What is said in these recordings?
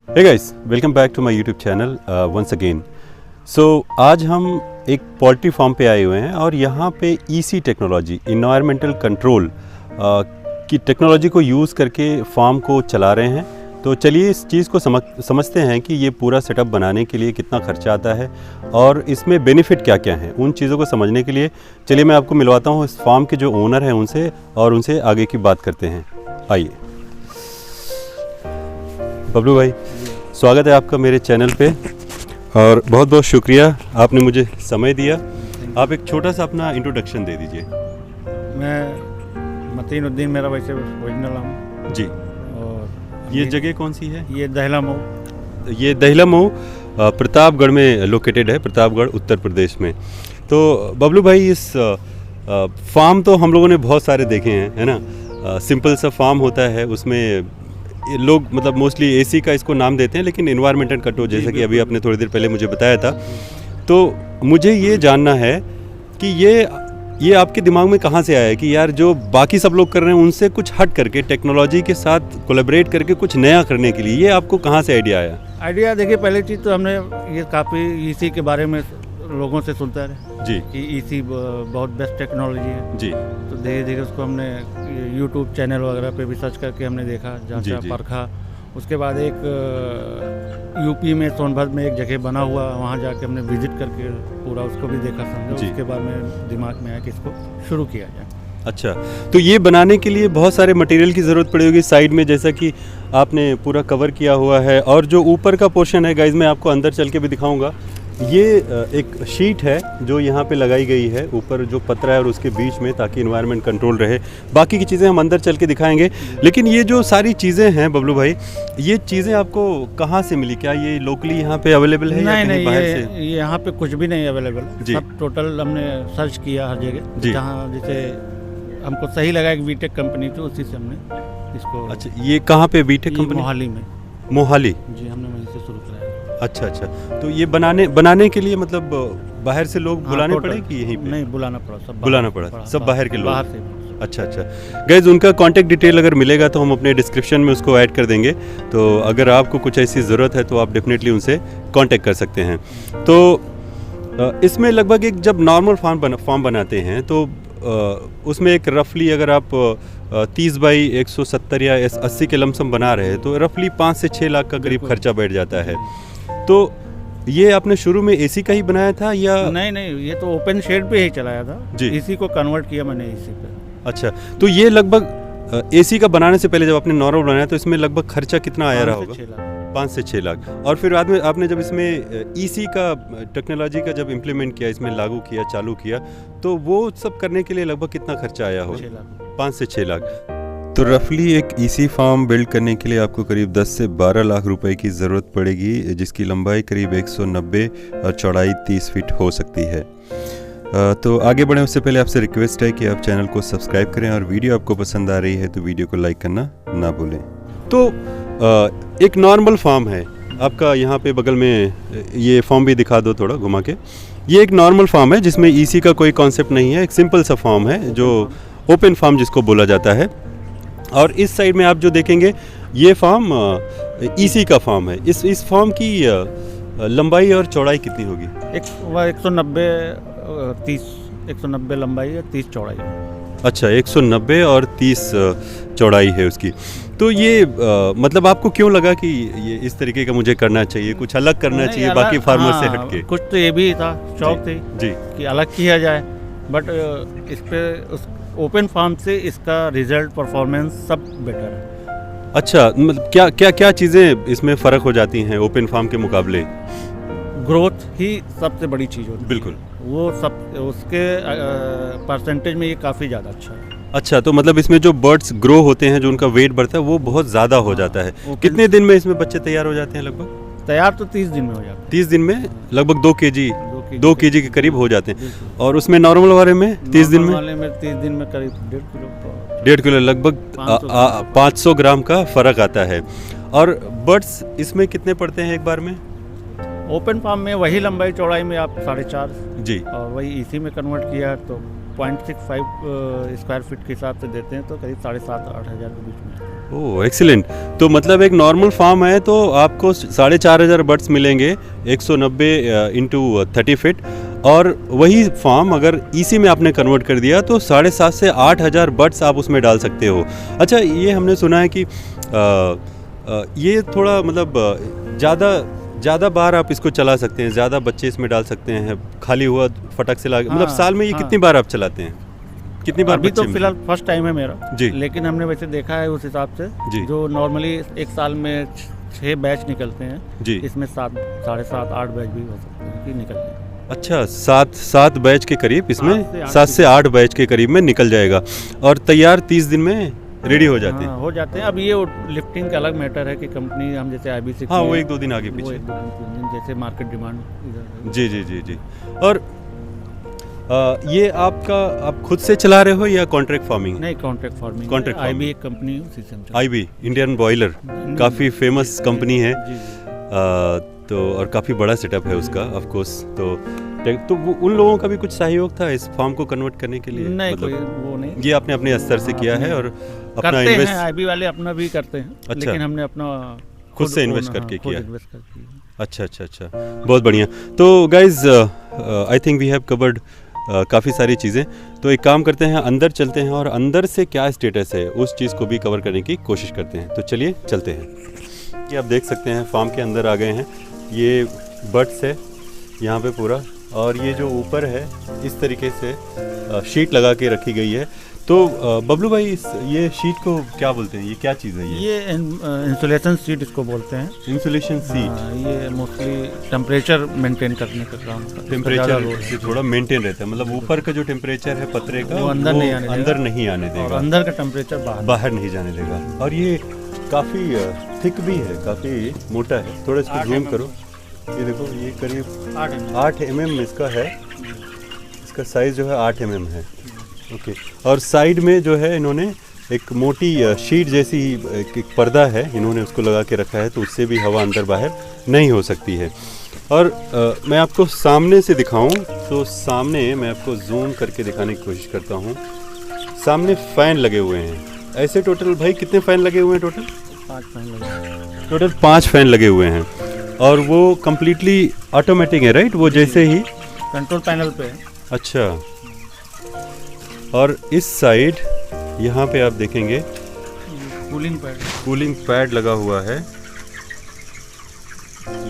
Hey guys, welcome back to my YouTube channel once again. So आज हम एक poultry farm पे आए हुए हैं और यहाँ पे ईसी टेक्नोलॉजी, इन्वायरमेंटल कंट्रोल की टेक्नोलॉजी को यूज़ करके फार्म को चला रहे हैं। तो चलिए इस चीज़ को समझते हैं कि ये पूरा सेटअप बनाने के लिए कितना खर्चा आता है और इसमें बेनिफिट क्या क्या हैं। उन चीज़ों को समझने के लिए चलिए मैं आपको मिलवाता हूँ इस फार्म के जो ओनर हैं उनसे और उनसे आगे की बात करते हैं। आइए बबलू भाई, स्वागत है आपका मेरे चैनल पे और बहुत बहुत शुक्रिया आपने मुझे समय दिया। आप एक छोटा सा अपना इंट्रोडक्शन दे दीजिए। मैं मतीनुद्दीन, मेरा वैसे ओरिजिनल हूँ जी। और ये जगह कौन सी है? ये दहला मऊ। ये दहला मऊ प्रतापगढ़ में लोकेटेड है, प्रतापगढ़ उत्तर प्रदेश में। तो बबलू भाई, इस फार्म तो हम लोगों ने बहुत सारे देखे हैं, है ना। सिंपल सा फार्म होता है, उसमें लोग मतलब मोस्टली एसी का इसको नाम देते हैं, लेकिन इन्वायरमेंटल कंट्रोल जैसा कि अभी आपने थोड़ी देर पहले मुझे बताया था। तो मुझे ये जानना है कि ये आपके दिमाग में कहाँ से आया है कि यार जो बाकी सब लोग कर रहे हैं उनसे कुछ हट करके टेक्नोलॉजी के साथ कोलैबोरेट करके कुछ नया करने के लिए ये आपको कहाँ से आइडिया आया? आइडिया देखिए, पहली चीज़ तो हमने ये काफ़ी ईसी के बारे में लोगों से सुनते रहे जी कि ईसी बहुत बेस्ट टेक्नोलॉजी है जी। तो धीरे धीरे उसको हमने यूट्यूब चैनल वगैरह पे भी सर्च करके हमने देखा, जांचा, परखा। उसके बाद एक यूपी में सोनभद्र में एक जगह बना हुआ, वहाँ जाके हमने विजिट करके पूरा उसको भी देखा, समझा। उसके बाद में दिमाग में आया कि इसको शुरू किया जाए। अच्छा, तो ये बनाने के लिए बहुत सारे मटेरियल की ज़रूरत पड़ी होगी साइड में, जैसा कि आपने पूरा कवर किया हुआ है। और जो ऊपर का पोर्शन है गाइज, मैं आपको अंदर चल के भी दिखाऊंगा। ये एक शीट है जो यहाँ पे लगाई गई है ऊपर जो पतरा है और उसके बीच में, ताकि इन्वायरमेंट कंट्रोल रहे। बाकी की चीज़ें हम अंदर चल के दिखाएंगे। लेकिन ये जो सारी चीज़ें हैं बबलू भाई, ये चीज़ें आपको कहाँ से मिली? क्या ये लोकली यहाँ पे अवेलेबल है? नहीं, बाहर से? ये यहाँ पे कुछ भी नहीं अवेलेबल है। सब टोटल हमने सर्च किया हर जगह, जहाँ जैसे हमको सही लगा। एक वीटेक कंपनी थी, उसी से हमने इसको। अच्छा, ये कहाँ पे वीटेक कंपनी? मोहाली में। मोहाली जी, हमने वहीं से शुरू कराया। अच्छा, तो ये बनाने के लिए मतलब बाहर से लोग बुलाने पड़े कि यहीं पे? नहीं, बुलाना पड़ा, सब बुलाना पड़ा, सब बाहर के लोग। बाहर से। अच्छा। गाइज, उनका कांटेक्ट डिटेल अगर मिलेगा तो हम अपने डिस्क्रिप्शन में उसको ऐड कर देंगे। तो अगर आपको कुछ ऐसी ज़रूरत है तो आप डेफिनेटली उनसे कांटेक्ट कर सकते हैं। तो इसमें लगभग एक जब नॉर्मल फार्म बनाते हैं तो उसमें एक रफली अगर आप 30 बाई 170 या 80 के लमसम बना रहे हैं तो रफली 5 से 6 लाख का करीब खर्चा बैठ जाता है। तो ये आपने शुरू में एसी का ही बनाया था या? नहीं, ये तो ओपन शेड पे ही चलाया था जी। एसी को कन्वर्ट किया मैंने एसी पे। अच्छा, तो ये लगभग एसी का बनाने से पहले जब आपने नॉर्मल बनाया तो इसमें लगभग खर्चा कितना आया रहा होगा? 5 से 6 लाख। और फिर बाद में आपने जब इसमें ईसी का टेक्नोलॉजी का जब इम्प्लीमेंट किया, इसमें लागू किया, चालू किया, तो वो सब करने के लिए लगभग कितना खर्चा आया होगा? 5 से 6 लाख। तो रफली एक ईसी फार्म बिल्ड करने के लिए आपको करीब 10 से 12 लाख रुपए की ज़रूरत पड़ेगी, जिसकी लंबाई करीब 190 और चौड़ाई 30 फीट हो सकती है। तो आगे बढ़े उससे पहले आपसे रिक्वेस्ट है कि आप चैनल को सब्सक्राइब करें और वीडियो आपको पसंद आ रही है तो वीडियो को लाइक करना ना भूलें। तो एक नॉर्मल फार्म है आपका, यहाँ पे बगल में ये फार्म भी दिखा दो थोड़ा घुमा के। ये एक नॉर्मल फार्म है जिसमें ईसी का कोई कॉन्सेप्ट नहीं है, एक सिंपल सा फार्म है जो ओपन फार्म जिसको बोला जाता है। और इस साइड में आप जो देखेंगे ये फार्म ईसी का फार्म है। इस फार्म की लंबाई और चौड़ाई कितनी होगी? 190 लंबाई है, 30 चौड़ाई है। अच्छा, 190 और 30 चौड़ाई है उसकी। तो ये मतलब आपको क्यों लगा कि ये इस तरीके का मुझे करना चाहिए, कुछ अलग करना चाहिए बाकी फार्मर से हटके? कुछ तो ये भी था, शौक थी जी कि अलग किया जाए। बट इस पे ओपन फार्म से इसका रिजल्ट, परफॉर्मेंस सब बेटर है। अच्छा, मतलब क्या चीज़ें इसमें फ़र्क हो जाती हैं ओपन फार्म के मुकाबले? ग्रोथ ही सबसे बड़ी चीज़ होती है। बिल्कुल, वो सब उसके परसेंटेज में ये काफ़ी ज़्यादा अच्छा है। अच्छा, तो मतलब इसमें जो बर्ड्स ग्रो होते हैं, जो उनका वेट बढ़ता है, वो बहुत ज़्यादा हो जाता है। कितने दिन में इसमें बच्चे तैयार हो जाते हैं लगभग? तैयार तो 30 दिन में हो जाते हैं। 30 दिन में लगभग 2 केजी के करीब हो जाते हैं। और उसमें नॉर्मल वाले में 30 दिन में करीब 1.5 किलो लगभग 500 ग्राम का फ़र्क आता है। और बर्ड्स इसमें कितने पड़ते हैं एक बार में? ओपन फार्म में वही लंबाई चौड़ाई में आप 4.5 जी, और वही इसी में कन्वर्ट किया तो 0.65 स्क्वायर फीट के हिसाब से देते हैं तो करीब 7,500-8,000 के बीच में। ओह एक्सीलेंट। तो मतलब एक नॉर्मल फार्म है तो आपको 4,500 बर्ड्स मिलेंगे 190 इंटू 30 फीट, और वही फार्म अगर ईसी में आपने कन्वर्ट कर दिया तो 7,500 से 8,000 बर्ड्स आप उसमें डाल सकते हो। अच्छा, ये हमने सुना है कि ये थोड़ा मतलब ज़्यादा बार आप इसको चला सकते हैं, ज़्यादा बच्चे इसमें डाल सकते हैं, खाली हुआ फटक से मतलब हाँ, साल में ये हाँ। कितनी बार आप चलाते हैं, कितनी बार अभी तो बच्चे फिलहाल फर्स्ट टाइम है मेरा जी। लेकिन हमने वैसे देखा है उस हिसाब से जी। जो नॉर्मली एक साल में 6 बैच निकलते हैं, जी। इसमें 7, 7.5, 8 बैच भी हो सकते हैं कि निकल जाए। अच्छा, 7 बैच के करीब इसमें 7 7 से 8 बैच के करीब में निकल जाएगा और तैयार 30 दिन में रेडी हो जाते हैं। हाँ, हो जाते हैं। अब ये लिफ्टिंग का अलग मैटर है कि कंपनी हम जैसे IBC हाँ, वो 1-2 दिन आगे वो पीछे। 1-2 दिन 3 दिन जैसे मार्केट डिमांड इधर जी जी जी जी। और ये आप खुद से चला रहे हो या कॉन्ट्रैक्ट फार्मिंग? नहीं, contract farming. Contract farming। IB एक कंपनी है, उसी से हम चलाते IB इंडियन बॉयलर काफ़ी फेमस कंपनी है। हैं। जी, जी। तो और काफ़ी बड़ा सेटअप है उसका ऑफ कोर्स। तो उन लोगों का भी कुछ सहयोग था इस फार्म को कन्वर्ट करने के लिए? नहीं, मतलब कोई वो नहीं। ये आपने अपने स्तर से किया है और अपना करते हैं, इन्वेस्ट IB वाले अपना भी करते हैं। अच्छा। लेकिन हमने अपना खुद से इन्वेस्ट हाँ, करके खुद किया। इन्वेस्ट करके किया। अच्छा अच्छा अच्छा, बहुत बढ़िया। तो guys I think we have covered काफ़ी सारी चीज़ें। तो एक काम करते हैं, अंदर चलते हैं और अंदर से क्या स्टेटस है उस चीज़ को भी कवर करने की कोशिश करते हैं। तो चलिए चलते हैं। ये आप देख सकते हैं फार्म के अंदर आ गए हैं। ये बर्ड्स है यहाँ पे पूरा, और ये जो ऊपर है इस तरीके से शीट लगा के रखी गई है। तो बबलू भाई, ये शीट को क्या बोलते हैं, ये क्या चीज़ है? ये इंसुलेशन शीट इसको बोलते हैं। Insulation sheet. हाँ, ये मोस्टली टेम्परेचर मेंटेन करने का काम करता है। टेम्परेचर से थोड़ा मेंटेन रहता है, मतलब ऊपर का जो टेम्परेचर है पतरे का वो अंदर नहीं आने देगा। अंदर नहीं आने और देगा, अंदर का टेम्परेचर बाहर नहीं जाने देगा। और ये काफ़ी थिक भी है, काफ़ी मोटा है। थोड़ा इसको 8 जूम mm करो, ये देखो, ये करीब 8 8 mm इसका है। इसका साइज़ जो है 8 mm है। ओके। और साइड में जो है इन्होंने एक मोटी शीट जैसी एक पर्दा है, इन्होंने उसको लगा के रखा है, तो उससे भी हवा अंदर बाहर नहीं हो सकती है। और मैं आपको सामने से दिखाऊं तो सामने मैं आपको जूम करके दिखाने की कोशिश करता हूं। सामने फ़ैन लगे हुए हैं। ऐसे टोटल भाई कितने फ़ैन लगे हुए हैं? 5 फैन लगे। टोटल 5 फ़ैन लगे हुए हैं और वो कम्प्लीटली ऑटोमेटिक है, राइट? वो जैसे ही कंट्रोल पैनल पे है। अच्छा। और इस साइड यहाँ पे आप देखेंगे कूलिंग पैड लगा हुआ है।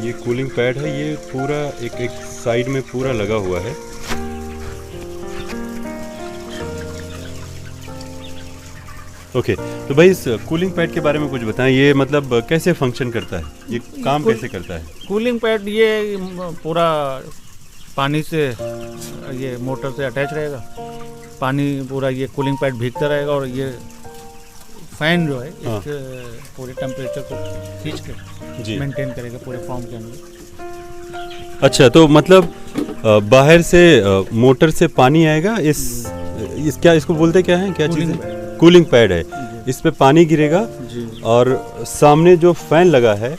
ये कूलिंग पैड है, ये पूरा एक साइड में पूरा लगा हुआ है। ओके। तो भाई इस कूलिंग पैड के बारे में कुछ बताएं, ये मतलब कैसे फंक्शन करता है, ये काम कैसे करता है? कूलिंग पैड ये पूरा पानी से, ये मोटर से अटैच रहेगा। पानी पूरा ये कूलिंग पैड भीगता रहेगा और ये फैन जो है हाँ। इसके पूरे टेम्परेचर को खींच के जी। मेंटेन करेगा पूरे फॉर्म के अंदर। अच्छा, तो मतलब बाहर से मोटर से पानी आएगा, इस क्या इसको बोलते क्या है, क्या चीज़ है? कूलिंग पैड है। इस पे पानी गिरेगा जी। और सामने जो फैन लगा है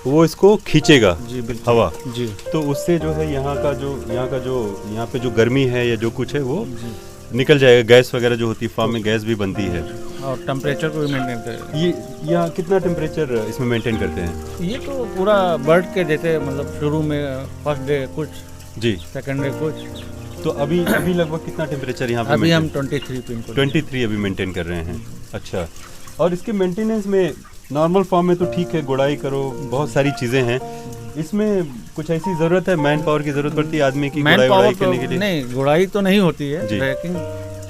वो इसको खींचेगा जी, बिल्कुल। हवा। जी तो उससे जो है यहाँ पे जो गर्मी है या जो कुछ है वो जी। निकल जाएगा। गैस वगैरह जो होती है, फार्म में गैस भी बनती है। और टेम्परेचर को भी मेंटेन करेगा। ये यहाँ कितना टेम्परेचर इसमें मेंटेन करते हैं? ये तो पूरा बर्ड के जैसे, मतलब शुरू में फर्स्ट डे कुछ, जी। सेकंड डे कुछ। तो अभी लगभग कितना टेम्परेचर यहाँ पे? अभी हम 23 पिन को 23 अभी मेंटेन कर रहे हैं। अच्छा। और इसके मेंटेनेंस में नॉर्मल फॉर्म में तो ठीक है, गुड़ाई करो, बहुत सारी चीज़ें हैं। इसमें कुछ ऐसी ज़रूरत है, मैन पावर की ज़रूरत पड़ती है आदमी की मैन गुड़ाई पावर करने के लिए? नहीं, गुड़ाई तो नहीं होती है, जी। ट्रैकिंग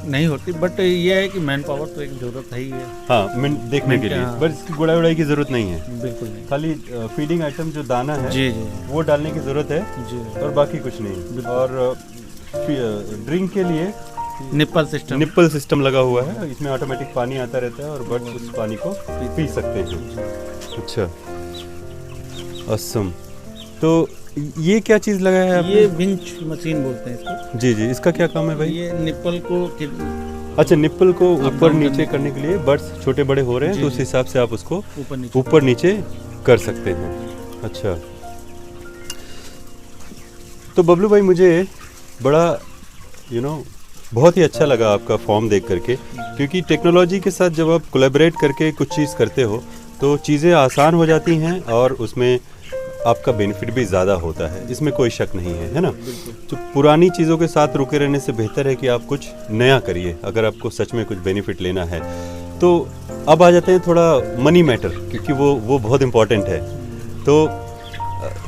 नहीं होती, बट ये है कि मैन पावर तो एक ज़रूरत है ही है। हाँ, देखने के लिए। हाँ। बस इसकी गुड़ाई की ज़रूरत नहीं है, बिल्कुल नहीं। खाली फीडिंग आइटम जो दाना है जी जी वो डालने की ज़रूरत है जी। और बाकी कुछ नहीं। और ड्रिंक के लिए निप्पल सिस्टम लगा हुआ है, इसमें ऑटोमेटिक पानी आता रहता है और बर्ड्स उस पानी को पी सकते हैं। अच्छा, ऑसम। तो ये क्या चीज़ लगाया है आपने? ये विंच मशीन बोलते हैं इसको। जी जी, इसका क्या काम है भाई? ये निप्पल को अच्छा, निप्पल को ऊपर डाउन नीचे करने के लिए, बर्ड्स छोटे बड़े हो रहे हैं जी, तो उस जी। हिसाब से आप उसको ऊपर ऊपर नीचे कर सकते हैं। अच्छा। तो बबलू भाई, मुझे बड़ा बहुत ही अच्छा लगा आपका फॉर्म देख करके, क्योंकि टेक्नोलॉजी के साथ जब आप कोलैबोरेट करके कुछ चीज़ करते हो तो चीज़ें आसान हो जाती हैं और उसमें आपका बेनिफिट भी ज़्यादा होता है, इसमें कोई शक नहीं है ना। तो पुरानी चीज़ों के साथ रुके रहने से बेहतर है कि आप कुछ नया करिए अगर आपको सच में कुछ बेनिफिट लेना है। तो अब आ जाते हैं थोड़ा मनी मैटर, क्योंकि वो बहुत इम्पॉर्टेंट है। तो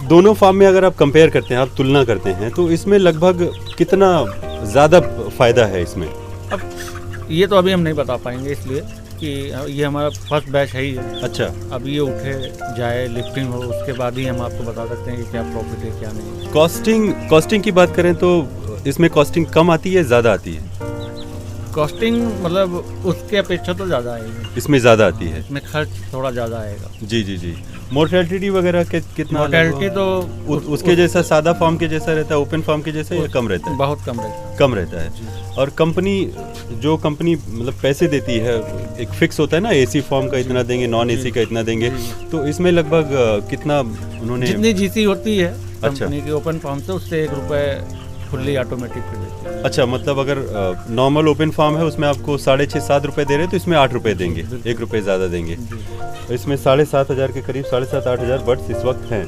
दोनों फार्म में अगर आप कंपेयर करते हैं, आप तुलना करते हैं, तो इसमें लगभग कितना ज़्यादा फ़ायदा है इसमें? अब ये तो अभी हम नहीं बता पाएंगे, इसलिए कि ये हमारा फर्स्ट बैच है ही है। अच्छा, अब ये उठे जाए, लिफ्टिंग हो, उसके बाद ही हम आपको बता सकते हैं कि क्या प्रॉफिट है क्या नहीं। कॉस्टिंग की बात करें तो इसमें कॉस्टिंग कम आती है, ज़्यादा आती है? कॉस्टिंग मतलब उसके अपेक्षा तो ज़्यादा आएगी, इसमें ज़्यादा आती है, इसमें खर्च थोड़ा ज़्यादा आएगा। जी। मोर्टेलिटी वगैरह कितना? मोर्टेलिटी तो उसके जैसा सादा फार्म के जैसा रहता है, ओपन फार्म के जैसा, या कम रहता है? बहुत कम रहता है। कम रहता है। और कंपनी मतलब पैसे देती है, एक फिक्स होता है ना, एसी फार्म का इतना देंगे, नॉन एसी का इतना देंगे, तो इसमें लगभग कितना उन्होंने? जितनी जीसी होती है अच्छा, कंपनी की ओपन फार्म से, उससे 1 रुपये फुल्ली ऑटोमेटिक पे देती है। अच्छा, मतलब अगर नॉर्मल ओपन फार्म है उसमें आपको 6.5-7 रुपये दे रहे हैं, तो इसमें 8 रुपये देंगे, 1 रुपये ज़्यादा देंगे। तो इसमें 7,500 के करीब, 7,500-8,000 बर्ड्स इस वक्त हैं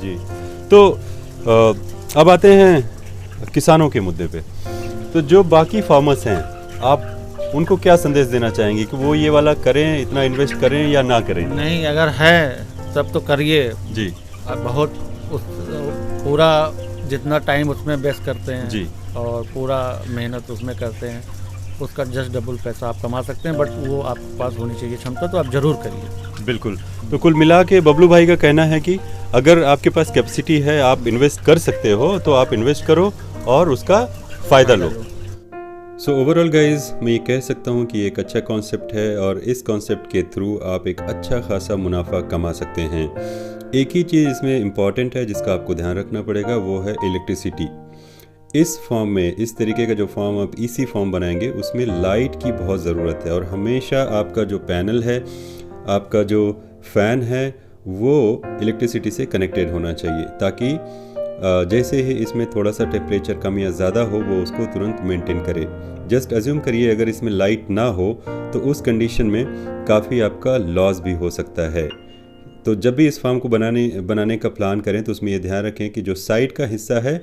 जी। तो अब आते हैं किसानों के मुद्दे पे। तो जो बाकी फार्मर्स हैं, आप उनको क्या संदेश देना चाहेंगे कि वो ये वाला करें, इतना इन्वेस्ट करें या ना करें? नहीं, अगर है तब तो करिए जी। अब बहुत पूरा जितना टाइम उसमें वेस्ट करते हैं जी, और पूरा मेहनत उसमें करते हैं, उसका जस्ट डबल पैसा आप कमा सकते हैं, बट वो आपके पास होनी चाहिए क्षमता, तो आप ज़रूर करिए। बिल्कुल। तो कुल मिला के बबलू भाई का कहना है कि अगर आपके पास कैपेसिटी है, आप इन्वेस्ट कर सकते हो, तो आप इन्वेस्ट करो और उसका फ़ायदा लो। सो ओवरऑल गाइज, मैं ये कह सकता हूँ कि एक अच्छा कॉन्सेप्ट है और इस कॉन्सेप्ट के थ्रू आप एक अच्छा खासा मुनाफा कमा सकते हैं। एक ही चीज़ इसमें इम्पॉर्टेंट है जिसका आपको ध्यान रखना पड़ेगा, वो है इलेक्ट्रिसिटी। इस फॉर्म में, इस तरीके का जो फॉर्म आप ईसी फॉर्म बनाएंगे, उसमें लाइट की बहुत ज़रूरत है और हमेशा आपका जो पैनल है, आपका जो फ़ैन है, वो इलेक्ट्रिसिटी से कनेक्टेड होना चाहिए, ताकि जैसे ही इसमें थोड़ा सा टेम्परेचर कम या ज़्यादा हो, वो उसको तुरंत मेंटेन करे। जस्ट अज्यूम करिए अगर इसमें लाइट ना हो तो उस कंडीशन में काफ़ी आपका लॉस भी हो सकता है। तो जब भी इस फार्म को बनाने का प्लान करें तो उसमें ये ध्यान रखें कि जो साइड का हिस्सा है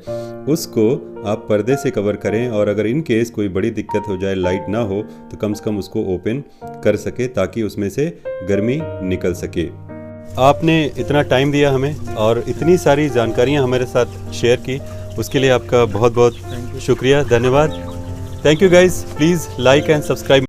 उसको आप पर्दे से कवर करें, और अगर इन केस कोई बड़ी दिक्कत हो जाए, लाइट ना हो, तो कम से कम उसको ओपन कर सके ताकि उसमें से गर्मी निकल सके। आपने इतना टाइम दिया हमें और इतनी सारी जानकारियाँ हमारे साथ शेयर की, उसके लिए आपका बहुत बहुत शुक्रिया, धन्यवाद। Thank you guys, please like and subscribe.